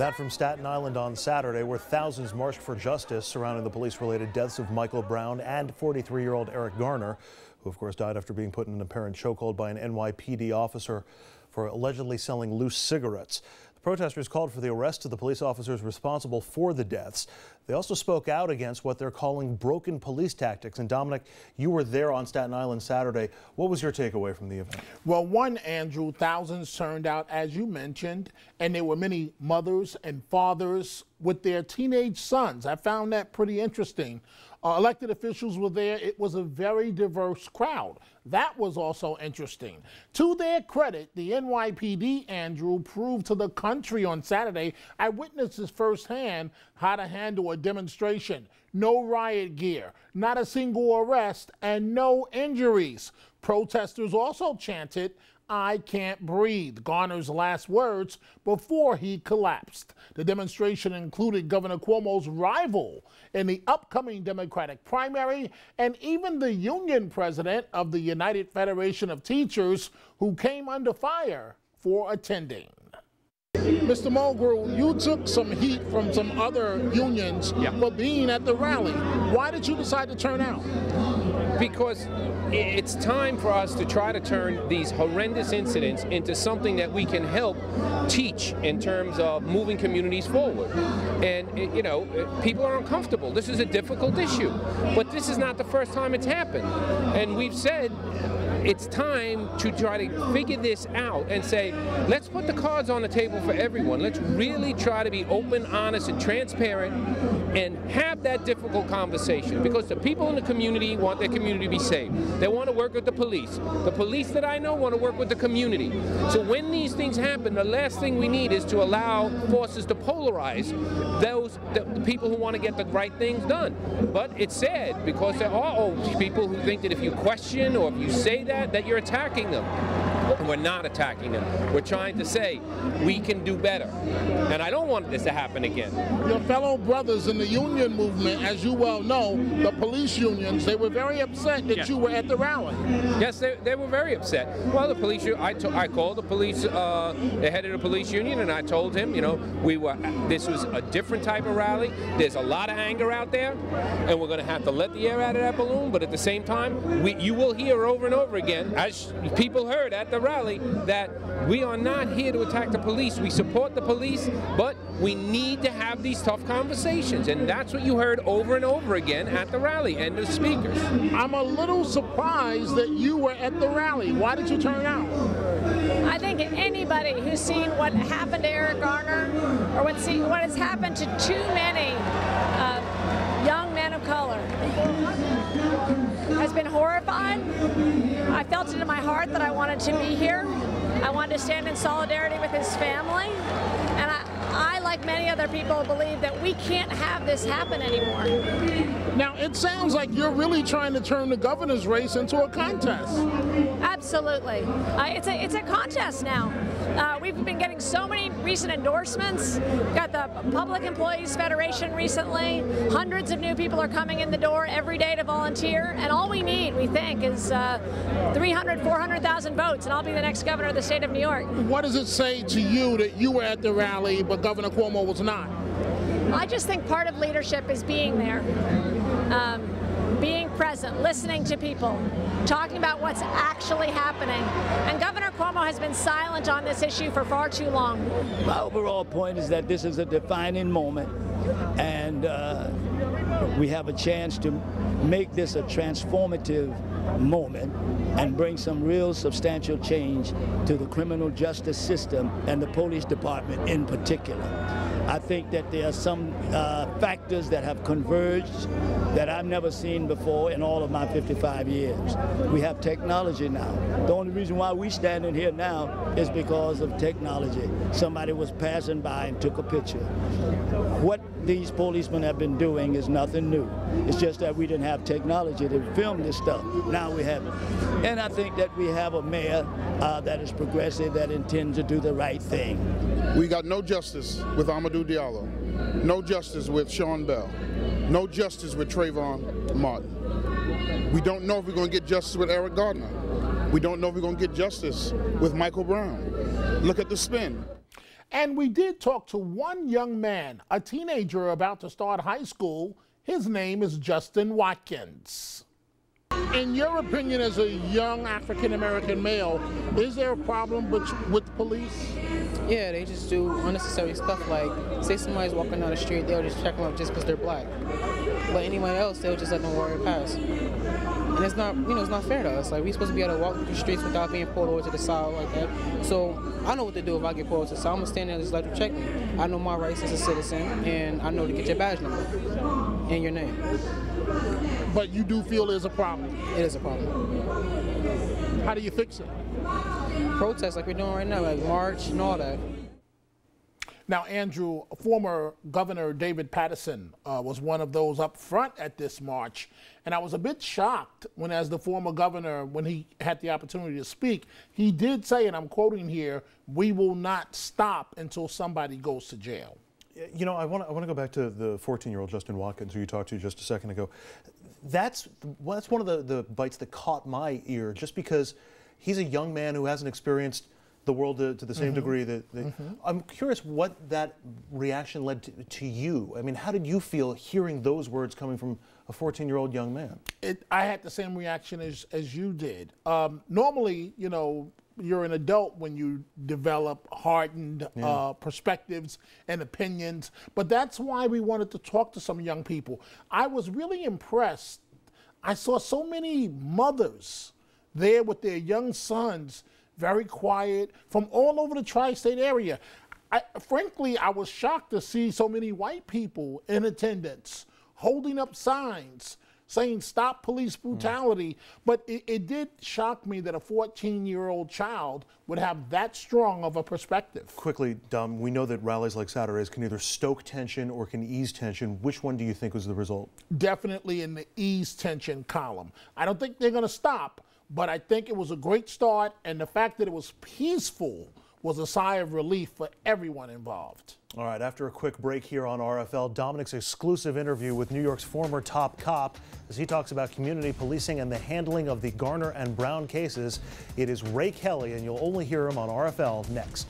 That from Staten Island on Saturday, where thousands marched for justice surrounding the police-related deaths of Michael Brown and 43-year-old Eric Garner, who of course died after being put in an apparent chokehold by an NYPD officer for allegedly selling loose cigarettes. The protesters called for the arrest of the police officers responsible for the deaths. They also spoke out against what they're calling broken police tactics. And Dominic, you were there on Staten Island Saturday. What was your takeaway from the event? Well, one, Andrew, thousands turned out, as you mentioned, and there were many mothers and fathers with their teenage sons. I found that pretty interesting. Elected officials were there. It was a very diverse crowd. That was also interesting. To their credit, the NYPD, Andrew, proved to the country on Saturday, I witnessed this firsthand, how to handle a demonstration. No riot gear, not a single arrest, and no injuries. Protesters also chanted, "I can't breathe," Garner's last words before he collapsed. The demonstration included Governor Cuomo's rival in the upcoming Democratic primary and even the union president of the United Federation of Teachers, who came under fire for attending. Mr. Mulgrew, you took some heat from some other unions for being at the rally. Why did you decide to turn out? Because it's time for us to try to turn these horrendous incidents into something that we can help teach in terms of moving communities forward. And, you know, people are uncomfortable. This is a difficult issue. But this is not the first time it's happened. And we've said it's time to try to figure this out and say, let's put the cards on the table for everyone. Let's really try to be open, honest, and transparent and have that difficult conversation, because the people in the community want their community to be safe. They want to work with the police. The police that I know want to work with the community. So when these things happen, the last thing we need is to allow forces to polarize the people who want to get the right things done. But it's sad, because there are always people who think that if you question or if you say that you're attacking them. And we're not attacking them. We're trying to say we can do better. And I don't want this to happen again. Your fellow brothers in the union movement, as you well know, the police unions, they were very upset that you were at the rally. Yes, they were very upset. Well, the police, I called the police, the head of the police union, and I told him, you know, this was a different type of rally. There's a lot of anger out there, and we're going to have to let the air out of that balloon. But at the same time, you will hear over and over again, as people heard at the rally, that we are not here to attack the police. We support the police, but we need to have these tough conversations. And that's what you heard over and over again at the rally and the speakers. I'm a little surprised that you were at the rally. Why did you turn out? I think anybody who's seen what happened to Eric Garner, or what has happened to too many young men of color, has been horrified. I felt it in my heart that I wanted to be here. I wanted to stand in solidarity with his family. And I, like many other people, believe that we can't have this happen anymore. Now, it sounds like you're really trying to turn the governor's race into a contest. Absolutely. It's a contest now. We've been getting so many recent endorsements. We've got the Public Employees Federation recently. Hundreds of new people are coming in the door every day to volunteer. And all we need, we think, is 300,000, 400,000 votes, and I'll be the next governor of the state of New York. What does it say to you that you were at the rally, but Governor Cuomo was not? I just think part of leadership is being there. Being present, listening to people, talking about what's actually happening. And Governor Cuomo has been silent on this issue for far too long. My overall point is that this is a defining moment, and we have a chance to make this a transformative moment and bring some real substantial change to the criminal justice system and the police department in particular. I think that there are some factors that have converged that I've never seen before in all of my 55 years. We have technology now. The only reason why we're standing here now is because of technology. Somebody was passing by and took a picture. What these policemen have been doing is nothing new. It's just that we didn't have technology to film this stuff. Now we have it. And I think that we have a mayor that is progressive, that intends to do the right thing. We got no justice with Amadou Diallo, no justice with Sean Bell, no justice with Trayvon Martin. We don't know if we're going to get justice with Eric Garner. We don't know if we're going to get justice with Michael Brown. Look at the spin. And we did talk to one young man, a teenager about to start high school. His name is Justin Watkins. In your opinion, as a young African-American male, is there a problem with police? Yeah, they just do unnecessary stuff, like say somebody's walking down the street, they'll just check them up just because they're black. But anyone else, they'll just let them walk right past. And it's not, it's not fair to us. Like, we're supposed to be able to walk through the streets without being pulled over to the side like that. So I know what to do if I get pulled over to the side. I'm gonna stand there and just let them check me. I know my rights as a citizen, and I know to get your badge number and your name. But you do feel there's a problem? It is a problem. How do you fix it? Protests like we're doing right now, like march and all that. Now, Andrew, former Governor David Paterson was one of those up front at this march, and I was a bit shocked when, as the former governor, when he had the opportunity to speak, he did say, and I'm quoting here, "We will not stop until somebody goes to jail." You know, I want to go back to the 14-year-old Justin Watkins, who you talked to just a second ago. That's one of the bites that caught my ear, just because he's a young man who hasn't experienced the world to the same degree that I'm curious what that reaction led to you. I mean, how did you feel hearing those words coming from a 14-year-old young man? I had the same reaction as you did. Normally, you're an adult when you develop hardened perspectives and opinions, but that's why we wanted to talk to some young people. I was really impressed. I saw so many mothers there with their young sons, very quiet, from all over the tri-state area. Frankly, I was shocked to see so many white people in attendance, holding up signs saying stop police brutality. But it did shock me that a 14-year-old child would have that strong of a perspective. Quickly, Dom, we know that rallies like Saturday's can either stoke tension or can ease tension. Which one do you think was the result? Definitely in the ease tension column. I don't think they're going to stop, but I think it was a great start, and the fact that it was peaceful was a sigh of relief for everyone involved. All right, after a quick break here on RFL, Dominic's exclusive interview with New York's former top cop as he talks about community policing and the handling of the Garner and Brown cases. It is Ray Kelly, and you'll only hear him on RFL next.